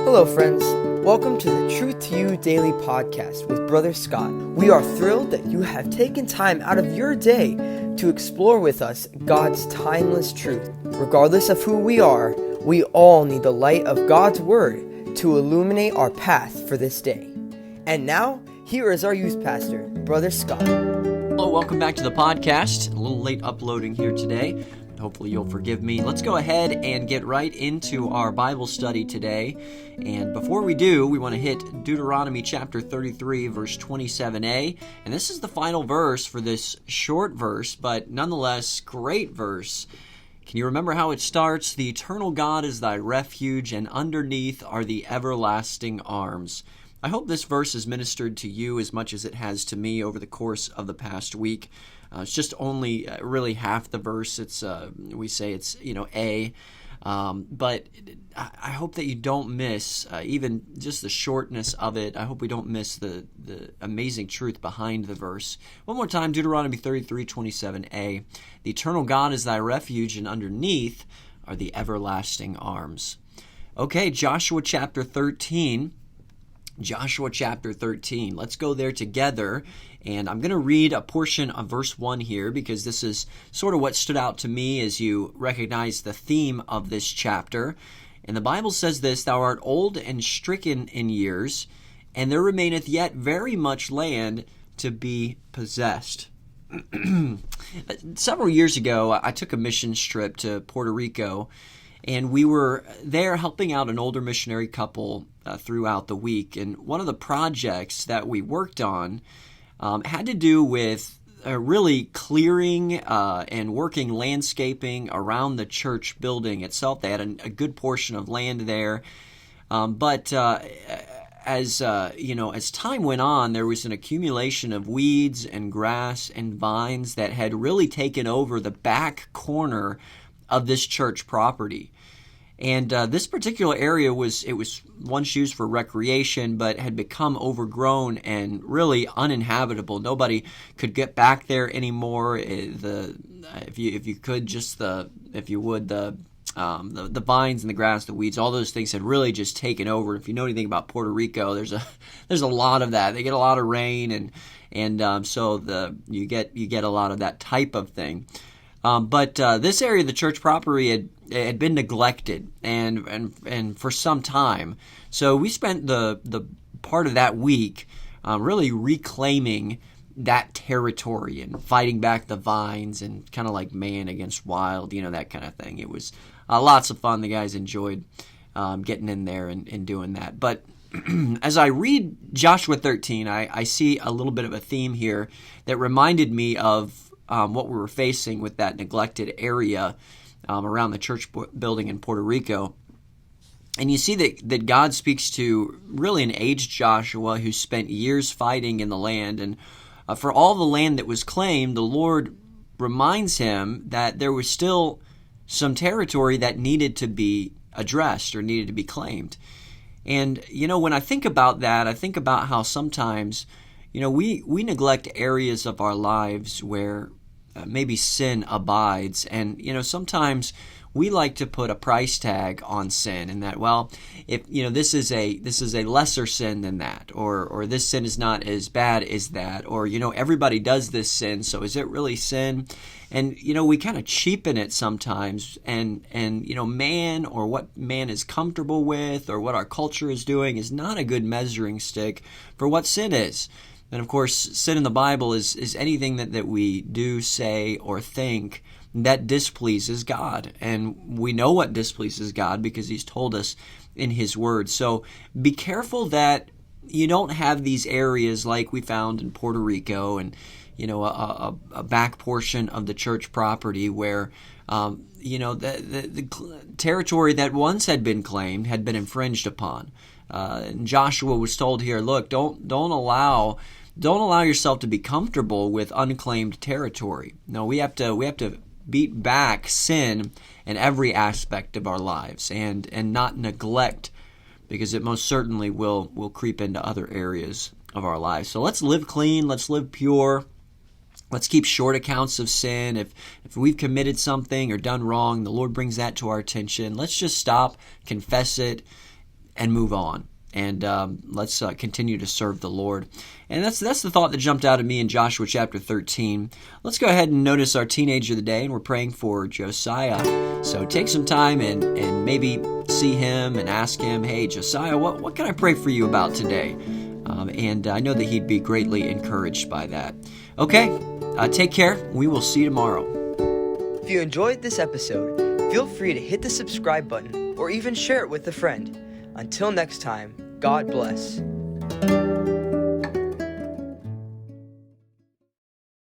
Hello, friends. Welcome to the Truth to You Daily Podcast with Brother Scott. We are thrilled that you have taken time out of your day to explore with us God's timeless truth. Regardless of who we are, we all need the light of God's Word to illuminate our path for this day. And now, here is our youth pastor, Brother Scott. Hello, welcome back to the podcast. A little late uploading here today. Hopefully you'll forgive me. Let's go ahead and get right into our Bible study today. And before we do, we want to hit Deuteronomy chapter 33, verse 27a. And this is the final verse for this short verse, but nonetheless, great verse. Can you remember how it starts? The eternal God is thy refuge, and underneath are the everlasting arms. I hope this verse has ministered to you as much as it has to me over the course of the past week. It's just only really half the verse. It's we say it's A, but I hope that you don't miss even just the shortness of it. I hope we don't miss the amazing truth behind the verse. One more time, Deuteronomy 33:27a. The eternal God is thy refuge, and underneath are the everlasting arms. Okay, Joshua chapter 13. Joshua chapter 13. Let's go there together, and I'm going to read a portion of verse 1 here because this is sort of what stood out to me as you recognize the theme of this chapter. And the Bible says this, Thou art old and stricken in years, and there remaineth yet very much land to be possessed. Several years ago, I took a mission trip to Puerto Rico, and we were there helping out an older missionary couple throughout the week. And one of the projects that we worked on had to do with really clearing and working landscaping around the church building itself. They had a good portion of land there. But as time went on, there was an accumulation of weeds and grass and vines that had really taken over the back corner of this church property. And this particular area was once used for recreation, but had become overgrown and really uninhabitable. Nobody could get back there anymore. The vines and the grass, the weeds, all those things had really just taken over. If you know anything about Puerto Rico, there's a lot of that. They get a lot of rain, and so you get a lot of that type of thing. But this area of the church property had been neglected and for some time. So we spent the part of that week really reclaiming that territory and fighting back the vines and kind of like man against wild, that kind of thing. It was lots of fun. The guys enjoyed getting in there and doing that. But as I read Joshua 13, I see a little bit of a theme here that reminded me of what we were facing with that neglected area around the church building in Puerto Rico. And you see that God speaks to really an aged Joshua who spent years fighting in the land. And for all the land that was claimed, the Lord reminds him that there was still some territory that needed to be addressed or needed to be claimed. And, when I think about that, I think about how sometimes we neglect areas of our lives where maybe sin abides. And, sometimes we like to put a price tag on sin and that, well, if, this is a lesser sin than that, or this sin is not as bad as that, or, everybody does this sin, so is it really sin? And, we kind of cheapen it sometimes, and man, or what man is comfortable with, or what our culture is doing is not a good measuring stick for what sin is. And of course, sin in the Bible is anything that we do, say, or think that displeases God. And we know what displeases God because He's told us in His Word. So be careful that you don't have these areas like we found in Puerto Rico and, a back portion of the church property where, the territory that once had been claimed had been infringed upon. And Joshua was told here, look, don't allow yourself to be comfortable with unclaimed territory. No, we have to beat back sin in every aspect of our lives and not neglect, because it most certainly will creep into other areas of our lives. So let's live clean, let's live pure. Let's keep short accounts of sin. If we've committed something or done wrong, the Lord brings that to our attention. Let's just stop, confess it, and move on. And let's continue to serve the Lord. And that's the thought that jumped out at me in Joshua chapter 13. Let's go ahead and notice our teenager of the day, and we're praying for Josiah. So take some time and maybe see him and ask him, hey, Josiah, what can I pray for you about today? And I know that he'd be greatly encouraged by that. Okay, take care. We will see you tomorrow. If you enjoyed this episode, feel free to hit the subscribe button or even share it with a friend. Until next time, God bless.